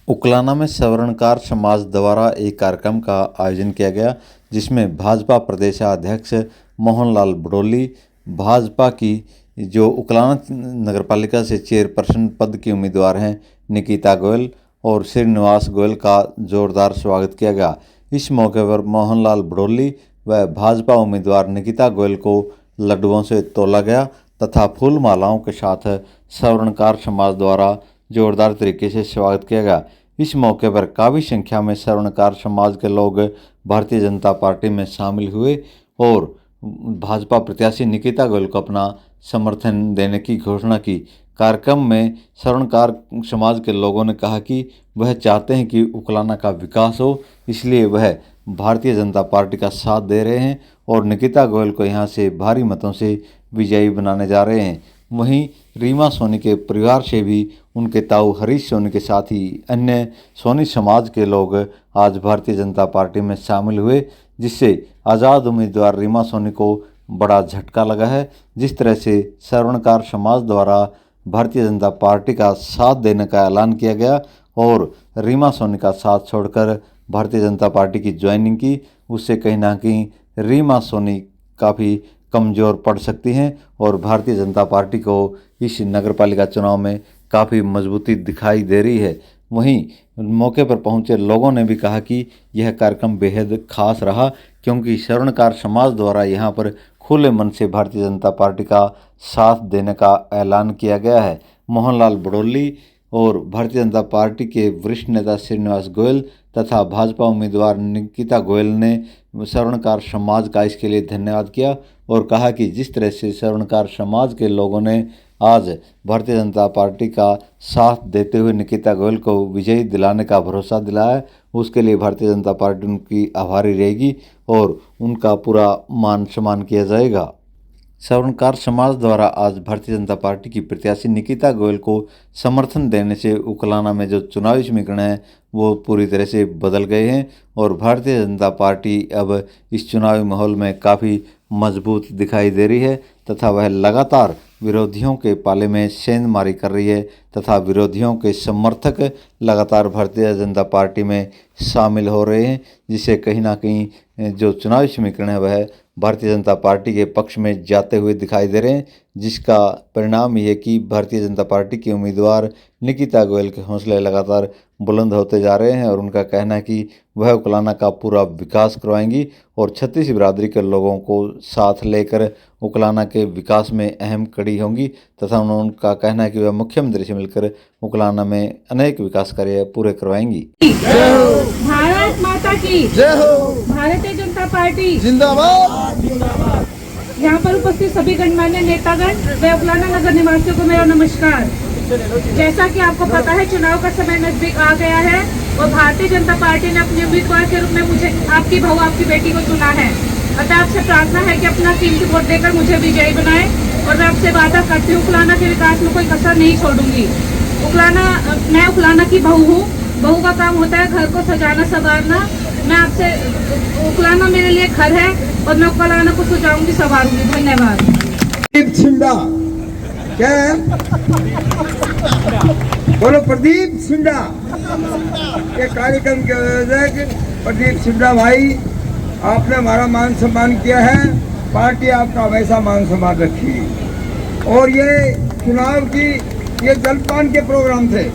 उकलाना में सवर्णकार समाज द्वारा एक कार्यक्रम का आयोजन किया गया, जिसमें भाजपा प्रदेशाध्यक्ष मोहनलाल बड़ोली, भाजपा की जो उकलाना नगरपालिका से चेयरपर्सन पद की उम्मीदवार हैं निकिता गोयल और श्रीनिवास गोयल का जोरदार स्वागत किया गया। इस मौके पर मोहनलाल बड़ोली व भाजपा उम्मीदवार निकिता गोयल को लड्डुओं से तोला गया तथा फूल मालाओं के साथ सवर्णकार समाज द्वारा जोरदार तरीके से स्वागत किया गया। इस मौके पर काफ़ी संख्या में सवर्णकार समाज के लोग भारतीय जनता पार्टी में शामिल हुए और भाजपा प्रत्याशी निकिता गोयल को अपना समर्थन देने की घोषणा की। कार्यक्रम में सवर्णकार समाज के लोगों ने कहा कि वह चाहते हैं कि उकलाना का विकास हो, इसलिए वह भारतीय जनता पार्टी का साथ दे रहे हैं और निकिता गोयल को यहां से भारी मतों से विजयी बनाने जा रहे हैं। वहीं रीमा सोनी के परिवार से भी उनके ताऊ हरीश सोनी के साथ ही अन्य सोनी समाज के लोग आज भारतीय जनता पार्टी में शामिल हुए, जिससे आज़ाद उम्मीदवार रीमा सोनी को बड़ा झटका लगा है। जिस तरह से सवर्णकार समाज द्वारा भारतीय जनता पार्टी का साथ देने का ऐलान किया गया और रीमा सोनी का साथ छोड़कर भारतीय जनता पार्टी की ज्वाइनिंग की, उससे कहीं ना कहीं रीमा सोनी काफ़ी कमज़ोर पड़ सकती हैं और भारतीय जनता पार्टी को इस नगरपालिका चुनाव में काफ़ी मजबूती दिखाई दे रही है। वहीं मौके पर पहुंचे लोगों ने भी कहा कि यह कार्यक्रम बेहद खास रहा, क्योंकि सवर्णकार समाज द्वारा यहां पर खुले मन से भारतीय जनता पार्टी का साथ देने का ऐलान किया गया है। मोहनलाल बड़ोली और भारतीय जनता पार्टी के वरिष्ठ नेता श्रीनिवास गोयल तथा भाजपा उम्मीदवार निकिता गोयल ने सवर्णकार समाज का इसके लिए धन्यवाद किया और कहा कि जिस तरह से सवर्णकार समाज के लोगों ने आज भारतीय जनता पार्टी का साथ देते हुए निकिता गोयल को विजयी दिलाने का भरोसा दिलाया है, उसके लिए भारतीय जनता पार्टी उनकी आभारी रहेगी और उनका पूरा मान सम्मान किया जाएगा। सवर्णकार समाज द्वारा आज भारतीय जनता पार्टी की प्रत्याशी निकिता गोयल को समर्थन देने से उकलाना में जो चुनावी समीकरण है वो पूरी तरह से बदल गए हैं और भारतीय जनता पार्टी अब इस चुनावी माहौल में काफ़ी मजबूत दिखाई दे रही है तथा वह लगातार विरोधियों के पाले में सेंधमारी कर रही है तथा विरोधियों के समर्थक लगातार भारतीय जनता पार्टी में शामिल हो रहे हैं, जिससे कहीं ना कहीं जो चुनावी समीकरण है वह भारतीय जनता पार्टी के पक्ष में जाते हुए दिखाई दे रहे हैं, जिसका परिणाम ये कि भारतीय जनता पार्टी की उम्मीदवार निकिता गोयल के हौसले लगातार बुलंद होते जा रहे हैं और उनका कहना है कि वह उकलाना का पूरा विकास करवाएंगी और छत्तीस बिरादरी के लोगों को साथ लेकर उकलाना के विकास में अहम कड़ी होंगी तथा उनका कहना है कि वह मुख्यमंत्री से मिलकर उकलाना में अनेक विकास कार्य पूरे करवाएंगी। भारत माता की जय हो। भारतीय जनता पार्टी जिंदाबाद। यहाँ पर उपस्थित सभी गणमान्य नेतागण व उकलाना नगर निवासियों को मेरा नमस्कार। जैसा कि आपको पता है, चुनाव का समय नजदीक आ गया है और भारतीय जनता पार्टी ने अपने उम्मीदवार के रूप में मुझे, आपकी बहू, आपकी बेटी को चुना है। अतः आपसे प्रार्थना है कि अपना कीमती वोट देकर मुझे विजयी बनाएं और मैं आपसे वादा करती हूँ उकलाना के विकास में कोई कसर नहीं छोड़ूंगी। मैं उकलाना की बहू हूँ। बहू का काम होता है घर को सजाना संवारना। मैं आपसे, उकलाना मेरे लिए घर है और मैं उकलाना को सजाऊंगी, संवारूंगी। धन्यवाद। क्या है? बोलो प्रदीप सिंडा। ये कार्यक्रम के आयोजक प्रदीप सिंडा भाई, आपने हमारा मान सम्मान किया है, पार्टी आपका वैसा मान सम्मान रखी। और ये चुनाव की ये जलपान के प्रोग्राम थे,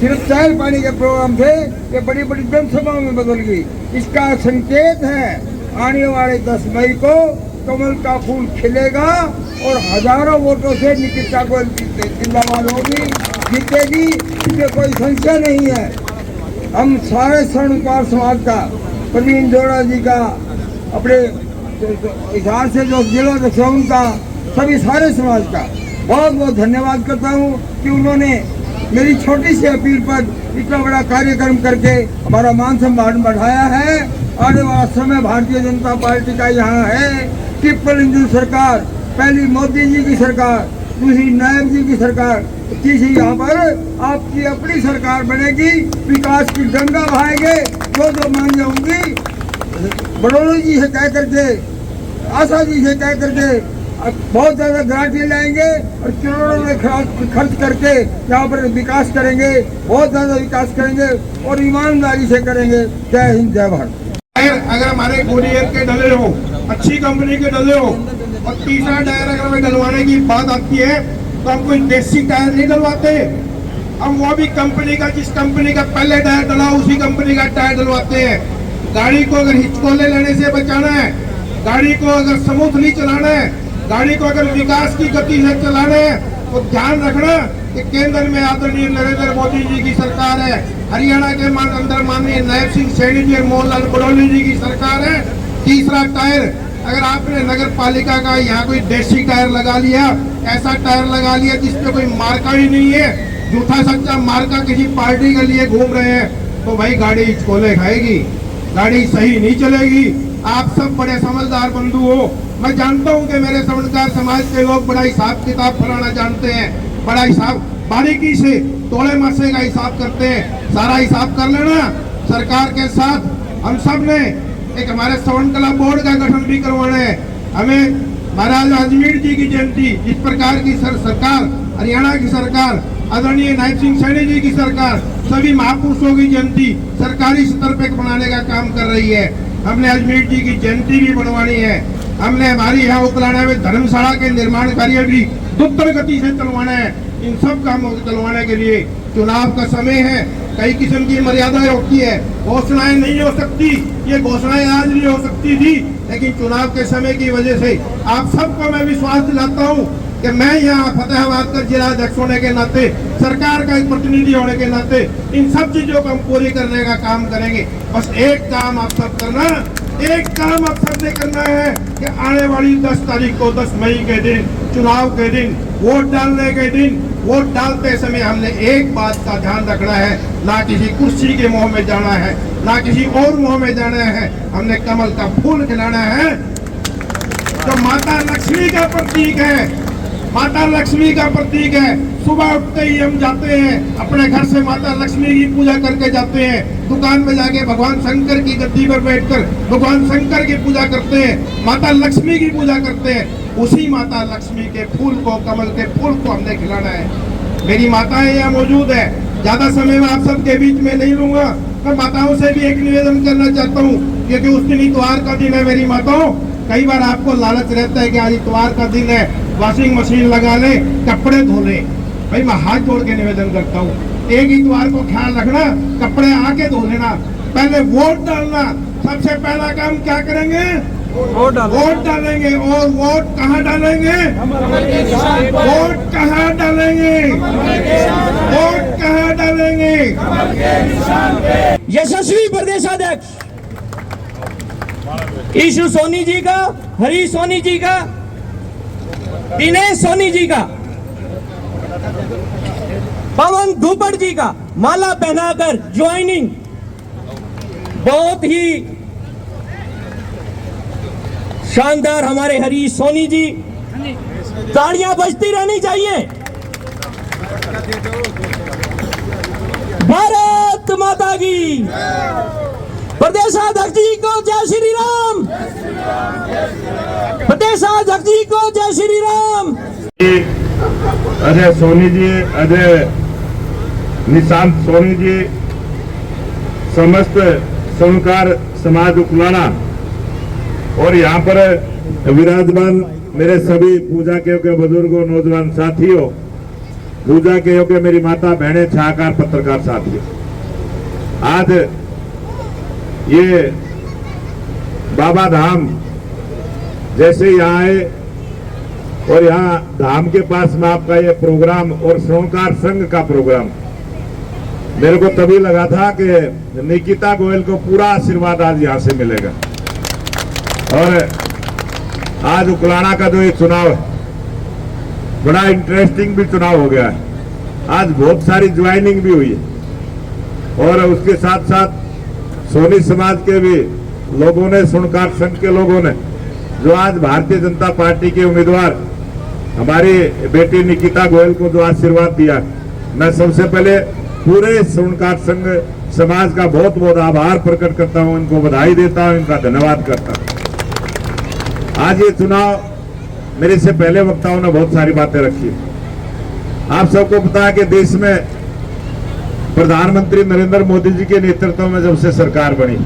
सिर्फ चाय पानी के प्रोग्राम थे, ये बड़ी बड़ी जनसभाओं में बदल गई। इसका संकेत है आने वाले 10 मई को कमल का फूल खिलेगा और हजारों वोटों से निकिता गोयल जिंदाबाद होगी, जीतेगी, इसमें कोई संशय नहीं है। हम सारे सवर्णकार समाज का, प्रवीण जोड़ा जी का, अपने हिसार से जो जिला रक्षाउन का, सभी सारे समाज का बहुत बहुत धन्यवाद करता हूँ कि उन्होंने मेरी छोटी सी अपील पर इतना बड़ा कार्यक्रम करके हमारा मान सम्मान बढ़ाया है। आने वाला समय भारतीय जनता पार्टी का यहाँ है ट्रिपल इंजन सरकार, पहली मोदी जी की सरकार, दूसरी नायब जी की सरकार, तीसरी यहाँ पर आपकी अपनी सरकार बनेगी। विकास की गंगा बहाएंगे, जो मांगे होंगी बड़ोली जी से कह करके, आशा जी से कह करके, बहुत ज्यादा गारंटी लाएंगे और करोड़ों में खर्च करके यहाँ पर विकास करेंगे, बहुत ज्यादा विकास करेंगे और ईमानदारी से करेंगे। जय हिंद, जय भारत। अगर हमारे कोरियर के डले हो, अच्छी कंपनी के डले हो, और तीसरा टायर अगर हमें डलवाने की बात आती है तो हम कोई देसी टायर नहीं डलवाते, हम वो भी कंपनी का, जिस कंपनी का पहले टायर डला उसी कंपनी का टायर डलवाते हैं। गाड़ी को अगर हिचकोले लेने से बचाना है, गाड़ी को अगर स्मूथली चलाना है, गाड़ी को अगर विकास की गति से चलाना है, तो ध्यान रखना कि केंद्र में आदरणीय नरेंद्र मोदी जी की सरकार है, हरियाणा के अंदर माननीय नायब सिंह सैनी जी और मोहनलाल बडोली जी की सरकार है। तीसरा टायर, अगर आपने नगर पालिका का यहाँ कोई देसी टायर लगा लिया, ऐसा टायर लगा लिया जिसपे कोई मार्का ही नहीं है, झूठा सच्चा मार्का किसी पार्टी के लिए घूम रहे हैं, तो भाई गाड़ी हिचकोले खाएगी, गाड़ी सही नहीं चलेगी। आप सब बड़े समझदार बंधु हो, मैं जानता हूं कि मेरे श्रवणकार समाज के लोग बड़ा हिसाब किताब फलाना जानते हैं, बड़ा हिसाब बारीकी से तोड़े मसे का हिसाब करते हैं। सारा हिसाब कर लेना। सरकार के साथ हम सब ने एक हमारे श्रवण कला बोर्ड का गठन भी करवाना है। हमें महाराज अजमेर जी की जयंती, जिस प्रकार की सरकार, हरियाणा की सरकार, आदरणीय नायब सिंह सैनी जी की सरकार सभी महापुरुषों की जयंती सरकारी स्तर पर बनाने का काम कर रही है। हमने अजमेर जी की जयंती भी बनवानी है। हमने हमारी यहाँ उकलाना में धर्मशाला के निर्माण कार्य भी द्रुत गति से चलवाना है। इन सब कामों को चलवाने के लिए चुनाव का समय है, कई किस्म की मर्यादाएं होती है, घोषणाएं नहीं हो सकती, ये घोषणाएं आज नहीं हो सकती थी, लेकिन चुनाव के समय की वजह से आप सबको मैं विश्वास दिलाता हूँ कि मैं यहाँ फतेहाबाद का जिला अध्यक्ष होने के नाते, सरकार का एक प्रतिनिधि होने के नाते इन सब चीजों को हम पूरी करने का काम करेंगे। बस एक काम आप सब करना, एक काम आप सबने करना है कि आने वाली 10 तारीख को, 10 मई के दिन, चुनाव के दिन, वोट डालने के दिन, वोट डालते समय हमने एक बात का ध्यान रखना है, ना किसी कुर्सी के मुंह में जाना है, ना किसी और मुंह में जाना है। हमने कमल का फूल खिलाना है जो माता लक्ष्मी का प्रतीक है, माता लक्ष्मी का प्रतीक है। सुबह उठते ही हम जाते हैं अपने घर से, माता लक्ष्मी की पूजा करके जाते हैं। दुकान में जाके भगवान शंकर की गद्दी पर बैठकर भगवान शंकर की पूजा करते हैं, माता लक्ष्मी की पूजा करते हैं। उसी माता लक्ष्मी के फूल को, कमल के फूल को हमने खिलाना है। मेरी माताएं यहाँ मौजूद है, ज्यादा समय में आप सबके बीच में नहीं लूंगा। मैं माताओं से भी एक निवेदन करना चाहता हूँ, क्योंकि उस दिन इतवार का दिन है। मेरी माताओं, कई बार आपको लालच रहता है कि आज इतवार का दिन है, वॉशिंग मशीन लगा ले, कपड़े धो ले। भाई मैं हाथ जोड़ के निवेदन करता हूँ, एक इतवार को ख्याल रखना, कपड़े आके धो लेना, पहले वोट डालना। सबसे पहला काम क्या करेंगे? वोट डालेंगे। और वोट कहाँ डालेंगे? वोट कहाँ डालेंगे? वोट कहाँ डालेंगे? यशस्वी प्रदेशाध्यक्ष ईशु सोनी जी का, हरीश सोनी जी का, दिनेश सोनी जी का, पवन धूपड़ जी का माला पहनाकर ज्वाइनिंग, बहुत ही शानदार हमारे हरीश सोनी जी। तालियां बजती रहनी चाहिए। भारत माता की। प्रदेशाध्यक्ष जी को जय श्री राम। प्रदेशाध्यक्ष जी को जय श्री राम। अजय सोनी जी, अजय निशांत सोनी जी, समस्त स्वर्णकार समाज उकलाना और यहाँ पर विराजमान मेरे सभी पूजा के योग्य बुजुर्गों, नौजवान साथियों, पूजा के योग्य मेरी माता बहनें, छायाकार पत्रकार साथियों, आज ये बाबा धाम जैसे यहाँ आए और यहाँ धाम के पास में आपका ये प्रोग्राम और स्वर्णकार संघ का प्रोग्राम, मेरे को तभी लगा था कि निकिता गोयल को पूरा आशीर्वाद आज यहाँ से मिलेगा। और आज उकलाना का जो ये चुनाव है, बड़ा इंटरेस्टिंग भी चुनाव हो गया है। आज बहुत सारी ज्वाइनिंग भी हुई है और उसके साथ साथ सोनी समाज के भी लोगों ने, स्वर्णकार संघ के लोगों ने, जो आज भारतीय जनता पार्टी के उम्मीदवार हमारी बेटी निकिता गोयल को जो आशीर्वाद दिया, मैं सबसे पहले पूरे स्वर्णकार संघ समाज का बहुत बहुत आभार प्रकट करता हूं, इनको बधाई देता हूं, इनका धन्यवाद करता हूं। आज ये चुनाव मेरे से पहले वक्ताओं ने बहुत सारी बातें रखी। आप सबको पता है कि देश में प्रधानमंत्री नरेंद्र मोदी जी के नेतृत्व में जब से सरकार बनी,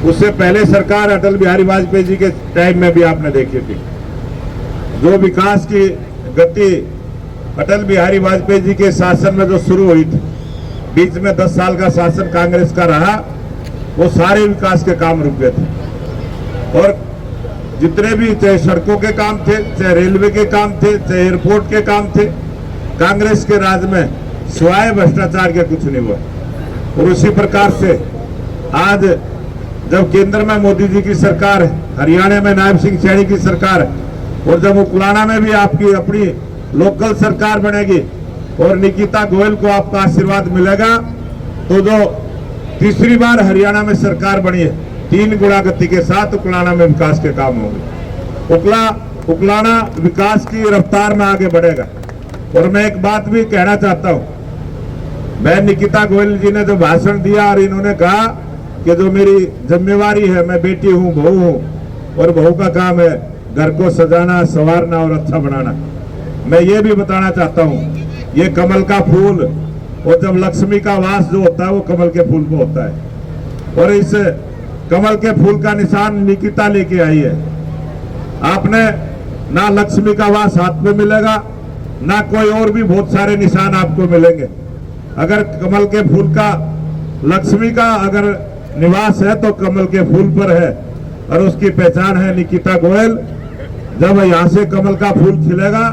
उससे पहले सरकार अटल बिहारी वाजपेयी जी के टाइम में भी आपने देखी थी। जो विकास की गति अटल बिहारी वाजपेयी जी के शासन में जो शुरू हुई थी, बीच में 10 साल का शासन कांग्रेस का रहा, वो सारे विकास के काम रुक गए थे। और जितने भी चाहे सड़कों के काम थे, चाहे रेलवे के काम थे, चाहे एयरपोर्ट के काम थे, कांग्रेस के राज में सिवाय भ्रष्टाचार के कुछ नहीं हुआ। और उसी प्रकार से आज जब केंद्र में मोदी जी की सरकार है, हरियाणा में नायब सिंह सैनी की सरकार है, और जब उकलाना में भी आपकी अपनी लोकल सरकार बनेगी और निकिता गोयल को आपका आशीर्वाद मिलेगा, तो जो तीसरी बार हरियाणा में सरकार बनी है, 3 गुना गति के साथ उकलाना में विकास के काम होंगे। उकलाना विकास की रफ्तार में आगे बढ़ेगा। और मैं एक बात भी कहना चाहता हूं, मैं निकिता गोयल जी ने जो भाषण दिया और इन्होंने कहा कि जो मेरी जिम्मेवारी है, मैं बेटी हूं, बहू हूं, और बहू का काम है घर को सजाना, संवारना और अच्छा बनाना। मैं ये भी बताना चाहता हूं, ये कमल का फूल, और जब लक्ष्मी का वास जो होता है वो कमल के फूल को होता है, और इस कमल के फूल का निशान निकिता लेके आई है। आपने ना लक्ष्मी का वास हाथ में मिलेगा, ना कोई और भी बहुत सारे निशान आपको मिलेंगे। अगर कमल के फूल का, लक्ष्मी का अगर निवास है तो कमल के फूल पर है, और उसकी पहचान है निकिता गोयल। जब यहाँ से कमल का फूल खिलेगा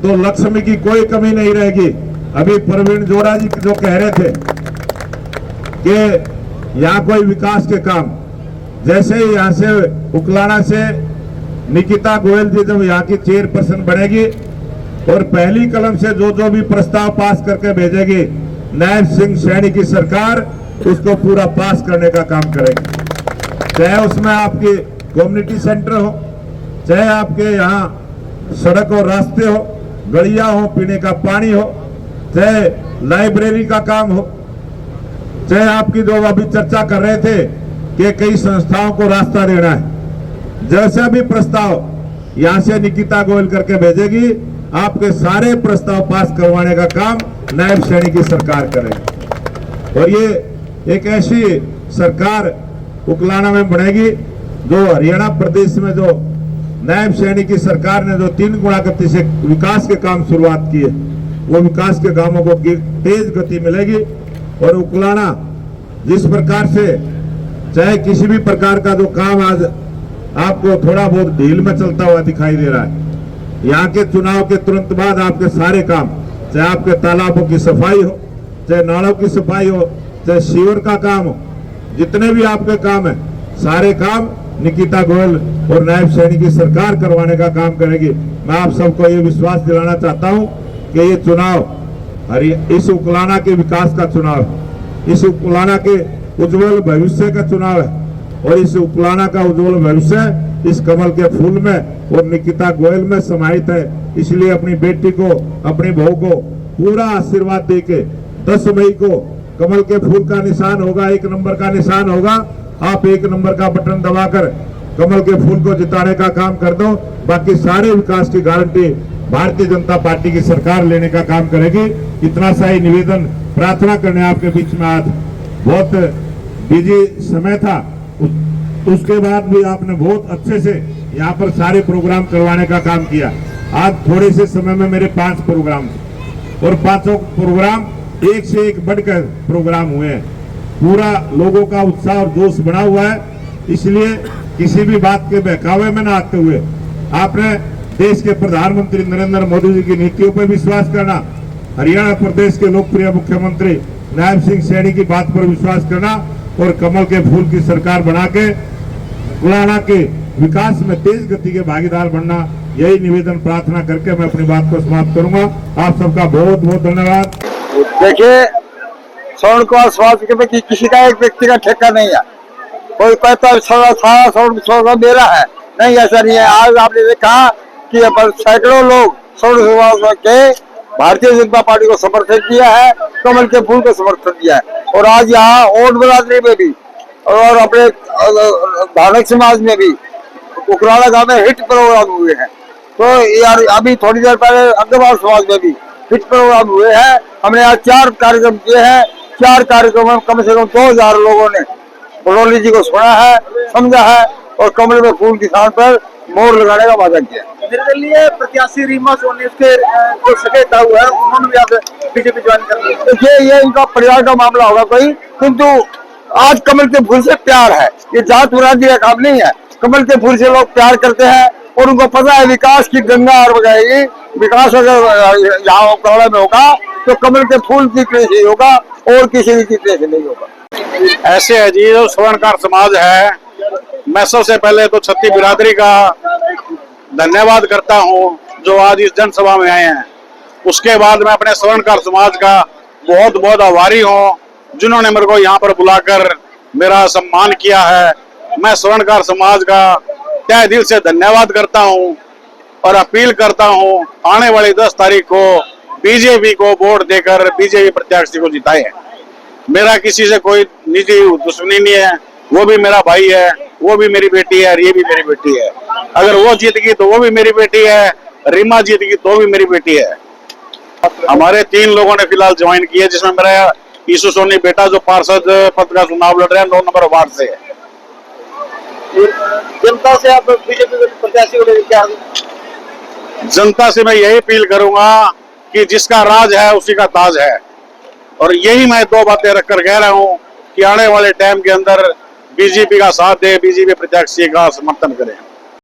तो लक्ष्मी की कोई कमी नहीं रहेगी। अभी प्रवीण जोड़ा जी जो कह रहे थे कि यहाँ कोई विकास के काम, जैसे ही यहाँ से उकलाना से निकिता गोयल जी जब यहाँ की चेयरपर्सन बनेगी और पहली कलम से जो भी प्रस्ताव पास करके भेजेगी, नायब सिंह सैनी की सरकार उसको पूरा पास करने का काम करेगी। चाहे उसमें आपकी कम्युनिटी सेंटर हो, चाहे आपके यहाँ सड़क और रास्ते हो, गलियां हो, पीने का पानी हो, चाहे लाइब्रेरी का काम हो, चाहे आपकी जो अभी चर्चा कर रहे थे कि कई संस्थाओं को रास्ता देना है, जैसे भी प्रस्ताव यहाँ से निकिता गोयल करके भेजेगी, आपके सारे प्रस्ताव पास करवाने का काम नायब सैनी की सरकार करेगी। और ये एक ऐसी सरकार उकलाना में बनेगी जो हरियाणा प्रदेश में जो नायब सैनी की सरकार ने जो 3 गुना गति से विकास के काम शुरुआत की है, वो विकास के कामों को तेज गति मिलेगी। और उकलाना जिस प्रकार से चाहे किसी भी प्रकार का जो काम आज आपको थोड़ा बहुत ढील में चलता हुआ दिखाई दे रहा है, यहाँ के चुनाव के तुरंत बाद आपके सारे काम, चाहे आपके तालाबों की सफाई हो, चाहे नालों की सफाई हो, चाहे सीवर का काम हो, जितने भी आपके काम है, सारे काम निकिता गोयल और नायब सैनी की सरकार करवाने का काम करेगी। मैं आप सबको ये विश्वास दिलाना चाहता हूं कि ये चुनाव इस उकलाना के विकास का चुनाव है, इस उकलाना के उज्जवल भविष्य का चुनाव है, और इस उकलाना का उज्जवल भविष्य इस कमल के फूल में और निकिता गोयल में समाहित है। इसलिए अपनी बेटी को, अपनी बहू को पूरा आशीर्वाद देके 10 मई को कमल के फूल का निशान होगा, 1 नंबर का निशान होगा, आप 1 नंबर का बटन दबाकर कमल के फूल को जिताने का काम कर दो। बाकी सारे विकास की गारंटी भारतीय जनता पार्टी की सरकार लेने का काम करेगी। इतना सा ही निवेदन, प्रार्थना करने आपके बीच में आज बहुत बिजी समय था, उसके बाद भी आपने बहुत अच्छे से यहाँ पर सारे प्रोग्राम करवाने का काम किया। आज थोड़े से समय में मेरे 5 प्रोग्राम थे और 5 प्रोग्राम एक से एक बढ़कर प्रोग्राम हुए हैं। पूरा लोगों का उत्साह और जोश बना हुआ है। इसलिए किसी भी बात के बहकावे में न आते हुए आपने देश के प्रधानमंत्री नरेंद्र मोदी जी की नीतियों पर विश्वास करना, हरियाणा प्रदेश के लोकप्रिय मुख्यमंत्री नायब सिंह सैनी की बात पर विश्वास करना और कमल के फूल की सरकार बना के उकलाना के विकास में तेज गति के भागीदार बनना, यही निवेदन प्रार्थना करके मैं अपनी बात को समाप्त करूंगा। आप सबका बहुत बहुत धन्यवाद। देखिए, स्वर्ण को स्वास्थ्य के में किसी का एक व्यक्ति का ठेका नहीं है। कोई कहता सारा स्वर्ण मेरा है, नहीं, ऐसा नहीं है। आज आपने देखा कि सैकड़ों लोग स्वर्ण के भारतीय जनता पार्टी को समर्थन किया है, कमल के फूल को समर्थन दिया है। और आज यहाँ ओट बिरादरी में भी और अपने धार्मिक समाज में भी उकराला गांव में हिट प्रोग्राम हुए हैं। तो यार अभी थोड़ी देर पहले अग्रवाल समाज में भी हिट प्रोग्राम हुए हैं। हमने आज 4 कार्यक्रम किए हैं। 4 कार्यक्रम में कम से कम 2000 लोगों ने बड़ौली जी को सुना है, समझा है और कमल में फूल की स्थान पर मोर लगाने का वादा किया। निर्दलीय प्रत्याशी रीमा सोनी उसके जो सगे ताऊ है उन्होंने भी आज बीजेपी ज्वाइन कर लिया। देखिए ये इनका परिवार का मामला होगा कोई, किंतु आज कमल के फूल से प्यार है। ये जात मुरादी का काम नहीं है। कमल के फूल से लोग प्यार करते हैं और उनको पता है विकास की गंगा और बगाएगी। विकास अगर यहाँ उकराला में होगा तो कमल के फूल की वजह से होगा और किसी की वजह से नहीं होगा। ऐसे है जी जो स्वर्णकार समाज है, मैं सबसे पहले तो छत्ती बिरादरी का धन्यवाद करता हूँ जो आज इस जनसभा में आए हैं। उसके बाद मैं अपने स्वर्णकार समाज का बहुत बहुत आभारी हूँ जिन्होंने मेरे को यहाँ पर बुलाकर मेरा सम्मान किया है। मैं स्वर्णकार समाज का तहे दिल से धन्यवाद करता हूँ और अपील करता हूँ आने वाली 10 तारीख को बीजेपी को वोट देकर बीजेपी प्रत्याशी को जिताए। मेरा किसी से कोई निजी दुश्मनी नहीं है, वो भी मेरा भाई है, वो भी मेरी बेटी है और ये भी मेरी बेटी है। अगर वो जीत गई तो वो भी मेरी बेटी है, रीमा जीत गई तो भी मेरी बेटी है। हमारे 3 लोगों ने फिलहाल ज्वाइन किया जिसमें मेरा ईसु सोनी बेटा जो पार्षद पद का चुनाव लड़ रहे हैं 9 नंबर वार्ड से। जनता से आप बीजेपी प्रत्याशी को क्या? जनता से मैं यही अपील करूंगा कि जिसका राज है उसी का ताज है और यही मैं 2 बातें रखकर कह रहा हूं कि आने वाले टाइम के अंदर बीजेपी का साथ दे, बीजेपी प्रत्याशी का समर्थन करें।